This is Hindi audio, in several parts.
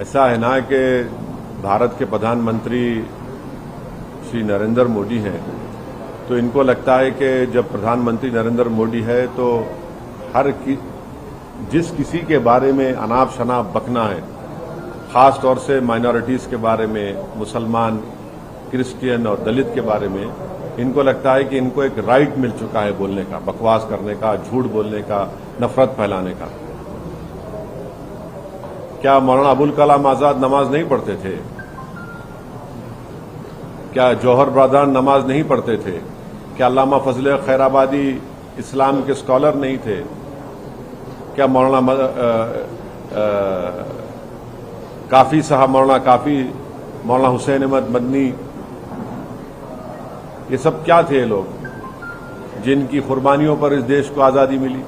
ऐसा है ना कि भारत के प्रधानमंत्री श्री नरेंद्र मोदी हैं, तो इनको लगता है कि जब प्रधानमंत्री नरेंद्र मोदी है तो जिस किसी के बारे में अनाप शनाप बकना है, खास तौर से माइनॉरिटीज के बारे में, मुसलमान, क्रिश्चियन और दलित के बारे में, इनको लगता है कि इनको एक राइट मिल चुका है बोलने का, बकवास करने का, झूठ बोलने का, नफरत फैलाने का। क्या मौलाना अबुल कलाम आजाद नमाज नहीं पढ़ते थे? क्या जौहर ब्रदर नमाज नहीं पढ़ते थे? क्या अल्लामा फजल खैराबादी इस्लाम के स्कॉलर नहीं थे? क्या मौलाना काफी साहब, मौलाना काफी, मौलाना हुसैन अहमद मदनी, ये सब क्या थे लोग जिनकी कुर्बानियों पर इस देश को आजादी मिली?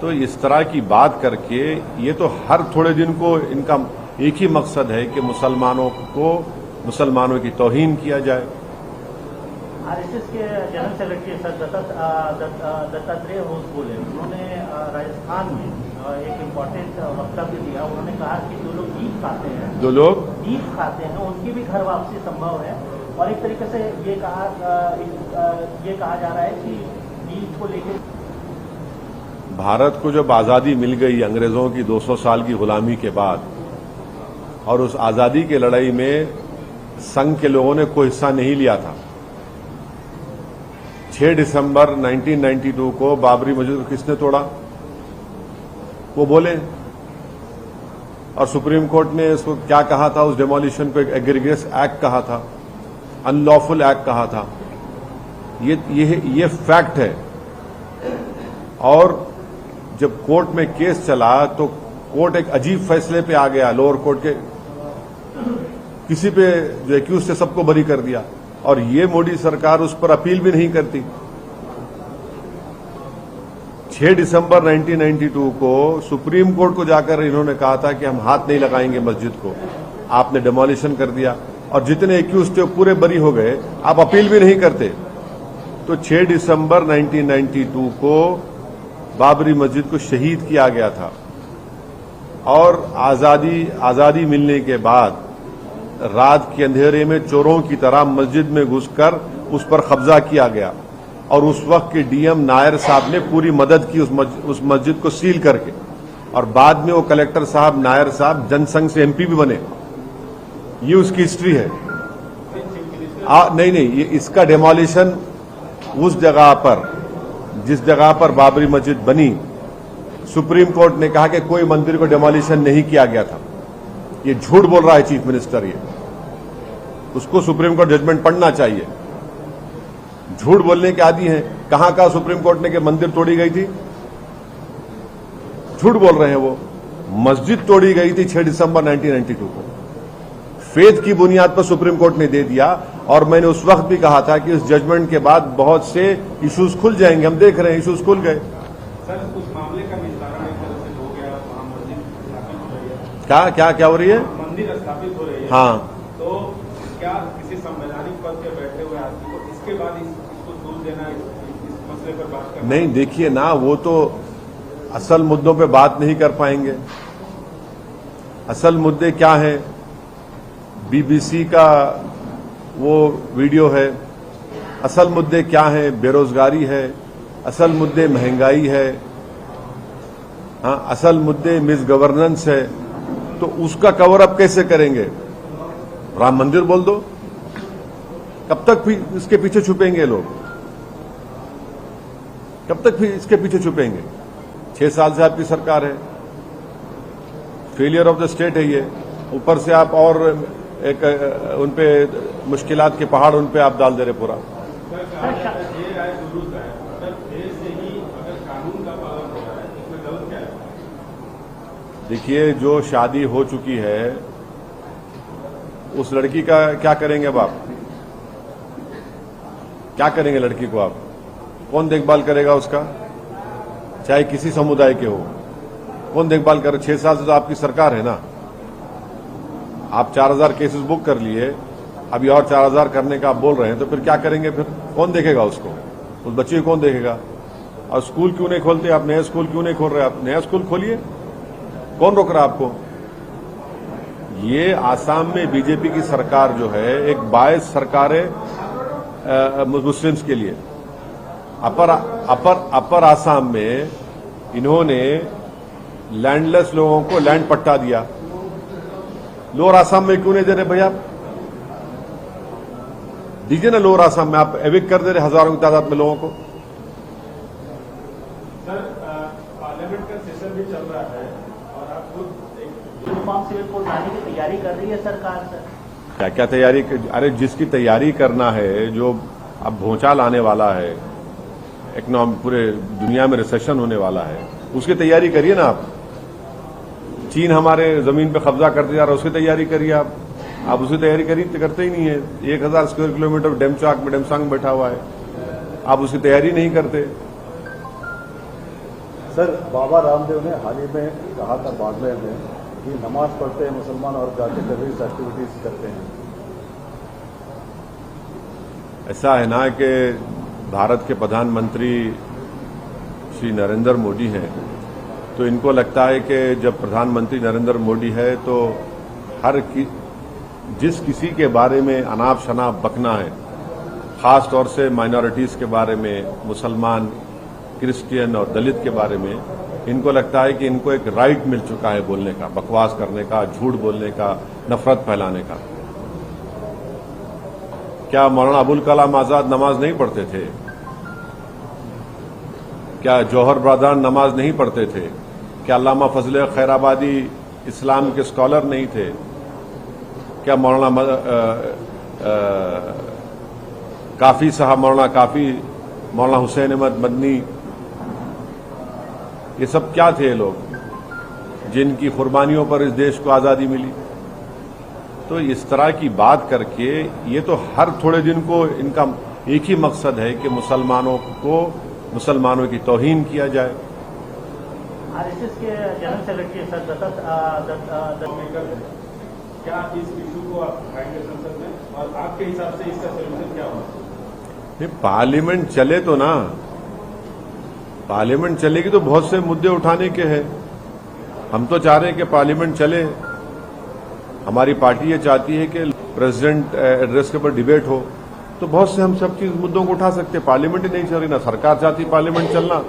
तो इस तरह की बात करके ये तो हर थोड़े दिन को इनका एक ही मकसद है कि मुसलमानों की तौहीन किया जाए। आरएसएस के general secretary sir Dattatreya Ghosh बोले, उन्होंने राजस्थान में एक इम्पोर्टेंट वक्तव्य दिया। उन्होंने कहा कि जो लोग ईद खाते हैं उनकी भी घर वापसी संभव है, और एक तरीके से ये कहा जा रहा है कि ईद को लेकर भारत को जब आजादी मिल गई अंग्रेजों की 200 साल की गुलामी के बाद, और उस आजादी की लड़ाई में संघ के लोगों ने कोई हिस्सा नहीं लिया था। 6 दिसंबर 1992 को बाबरी मस्जिद को किसने तोड़ा? वो बोले। और सुप्रीम कोर्ट ने इसको क्या कहा था? उस डेमोलिशन को एक एग्रीगेस एक्ट कहा था, अनलॉफुल एक्ट कहा था। ये फैक्ट है। और जब कोर्ट में केस चला तो कोर्ट एक अजीब फैसले पे आ गया, लोअर कोर्ट के, किसी पे जो एक्यूज थे सबको बरी कर दिया, और ये मोदी सरकार उस पर अपील भी नहीं करती। 6 दिसंबर 1992 को सुप्रीम कोर्ट को जाकर इन्होंने कहा था कि हम हाथ नहीं लगाएंगे मस्जिद को, आपने डेमोलिशन कर दिया, और जितने एक्यूज थे पूरे बरी हो गए, आप अपील भी नहीं करते। तो 6 दिसंबर 1992 को बाबरी मस्जिद को शहीद किया गया था, और आजादी मिलने के बाद रात के अंधेरे में चोरों की तरह मस्जिद में घुसकर उस पर कब्जा किया गया, और उस वक्त के डीएम नायर साहब ने पूरी मदद की उस मस्जिद को सील करके, और बाद में वो कलेक्टर साहब नायर साहब जनसंघ से एमपी भी बने। ये उसकी हिस्ट्री है। नहीं, ये इसका डेमोलिशन उस जगह पर, जिस जगह पर बाबरी मस्जिद बनी, सुप्रीम कोर्ट ने कहा कि कोई मंदिर को डेमोलिशन नहीं किया गया था। ये झूठ बोल रहा है चीफ मिनिस्टर। ये उसको सुप्रीम कोर्ट जजमेंट पढ़ना चाहिए। झूठ बोलने के आदी हैं। कहां कहा सुप्रीम कोर्ट ने कि मंदिर तोड़ी गई थी? झूठ बोल रहे हैं वो। मस्जिद तोड़ी गई थी 6 दिसंबर 1992 को, फेथ की बुनियाद पर सुप्रीम कोर्ट ने दे दिया। और मैंने उस वक्त भी कहा था कि इस जजमेंट के बाद बहुत से इश्यूज खुल जाएंगे। हम देख रहे हैं इश्यूज खुल गए। सर, उस मामले का निस्तारण एक तरह से हो गया, वहां मस्जिद स्थापित हो रही है। क्या हो रही है? मंदिर स्थापित हो रही है। हाँ, तो क्या किसी संवैधानिक पद पे बैठे हुए आदमी को इसके बाद इसको दूर देना, इस मसले पर बात करना? नहीं, देखिए ना, वो तो असल मुद्दों पे बात नहीं कर पाएंगे। असल मुद्दे क्या है? बीबीसी का वो वीडियो है। असल मुद्दे क्या है? बेरोजगारी है, असल मुद्दे महंगाई है, हाँ, असल मुद्दे मिस गवर्नेंस है। तो उसका कवर अप कैसे करेंगे? राम मंदिर बोल दो। कब तक भी इसके पीछे छुपेंगे लोग? कब तक भी इसके पीछे छुपेंगे? 6 साल से आपकी सरकार है। फेलियर ऑफ द स्टेट है ये। ऊपर से आप और एक उनपे मुश्किलात के पहाड़ उनपे आप डाल दे रहे पूरा। देखिए, जो शादी हो चुकी है उस लड़की का क्या करेंगे? अब आप क्या करेंगे? लड़की को आप कौन देखभाल करेगा उसका? चाहे किसी समुदाय के हो, कौन देखभाल करे? 6 साल से तो आपकी सरकार है ना। आप 4000 केसेस बुक कर लिए, अभी और 4000 करने का आप बोल रहे हैं, तो फिर क्या करेंगे? फिर कौन देखेगा उसको? उस बच्चे को कौन देखेगा? और स्कूल क्यों नहीं खोलते आप? नया स्कूल क्यों नहीं खोल रहे आप? नया स्कूल खोलिए। कौन रोक रहा है आपको? ये आसाम में बीजेपी की सरकार जो है एक बायस सरकार है मुस्लिम्स के लिए। अपर आसाम में इन्होंने लैंडलेस लोगों को लैंड पट्टा दिया। लोअर आसाम में क्यों नहीं दे रहे भैया? दीजिए ना लोअर आसाम में, आप एविक्ट कर दे रहे हजारों की तादाद में लोगों को। सर, पार्लियामेंट का सेशन भी चल रहा है और आप खुद एक यूनिफॉर्म सिविल कोड लाने की तैयारी कर रही है सरकार सर। क्या क्या तैयारी? अरे जिसकी तैयारी करना है, जो अब भूचाल आने वाला है, इकोनॉमी पूरे दुनिया में रिसेशन होने वाला है, उसकी तैयारी करिए ना आप। चीन हमारे जमीन पे कब्जा करते जा रहा है, उसकी तैयारी करिए आप उसकी तैयारी करते ही नहीं है। 1000 स्क्वायर किलोमीटर डेमचाक में डेमसांग बैठा हुआ है, आप उसकी तैयारी नहीं करते। सर, बाबा रामदेव ने हाल ही में कहा था बाड़मेर में कि नमाज पढ़ते हैं मुसलमान और जाके टेररिस्ट एक्टिविटीज करते हैं। ऐसा है ना कि भारत के प्रधानमंत्री श्री नरेंद्र मोदी हैं, तो इनको लगता है कि जब प्रधानमंत्री नरेंद्र मोदी है तो जिस किसी के बारे में अनाप शनाप बकना है, खास तौर से माइनॉरिटीज के बारे में, मुसलमान, क्रिश्चियन और दलित के बारे में, इनको लगता है कि इनको एक राइट मिल चुका है बोलने का, बकवास करने का, झूठ बोलने का, नफरत फैलाने का। क्या मौलाना अबुल कलाम आजाद नमाज नहीं पढ़ते थे? क्या जौहर ब्रदर नमाज नहीं पढ़ते थे? क्या अल्लामा फजल खैराबादी इस्लाम के स्कॉलर नहीं थे? क्या मौलाना काफी साहब, मौलाना हुसैन अहमद मदनी, ये सब क्या थे लोग जिनकी कुर्बानियों पर इस देश को आजादी मिली? तो इस तरह की बात करके ये तो हर थोड़े दिन को इनका एक ही मकसद है कि मुसलमानों की तौहीन किया जाए। आरएसएस के जनरल सेक्रेटरी सर दत्ता क्या इस इशू को आप उठाएंगे संसद में, और आपके हिसाब से इसका सोल्यूशन क्या होगा? पार्लियामेंट चले तो ना, पार्लियामेंट चलेगी तो बहुत से मुद्दे उठाने के हैं। हम तो चाह रहे हैं कि पार्लियामेंट चले। हमारी पार्टी ये चाहती है कि प्रेसिडेंट एड्रेस के ऊपर डिबेट हो, तो बहुत से हम सब चीज मुद्दों को उठा सकते हैं। पार्लियामेंट ही नहीं चल रही ना, सरकार चाहती पार्लियामेंट चलना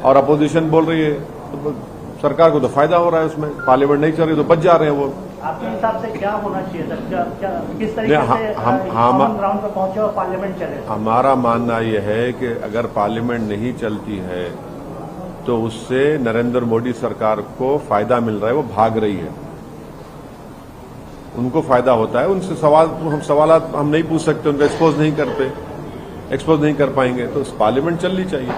और अपोजिशन बोल रही है, तो सरकार को तो फायदा हो रहा है उसमें। पार्लियामेंट नहीं चल रही तो बच जा रहे हैं वो। आपके हिसाब से क्या होना चाहिए सर? क्या किस तरीके से कॉमन ग्राउंड पर पहुंचे और पार्लियामेंट चले? हमारा मानना यह है कि अगर पार्लियामेंट नहीं चलती है तो उससे नरेंद्र मोदी सरकार को फायदा मिल रहा है, वो भाग रही है, उनको फायदा होता है। उनसे सवाल हम नहीं पूछ सकते, उनको एक्सपोज नहीं कर पाएंगे, तो पार्लियामेंट चलनी चाहिए।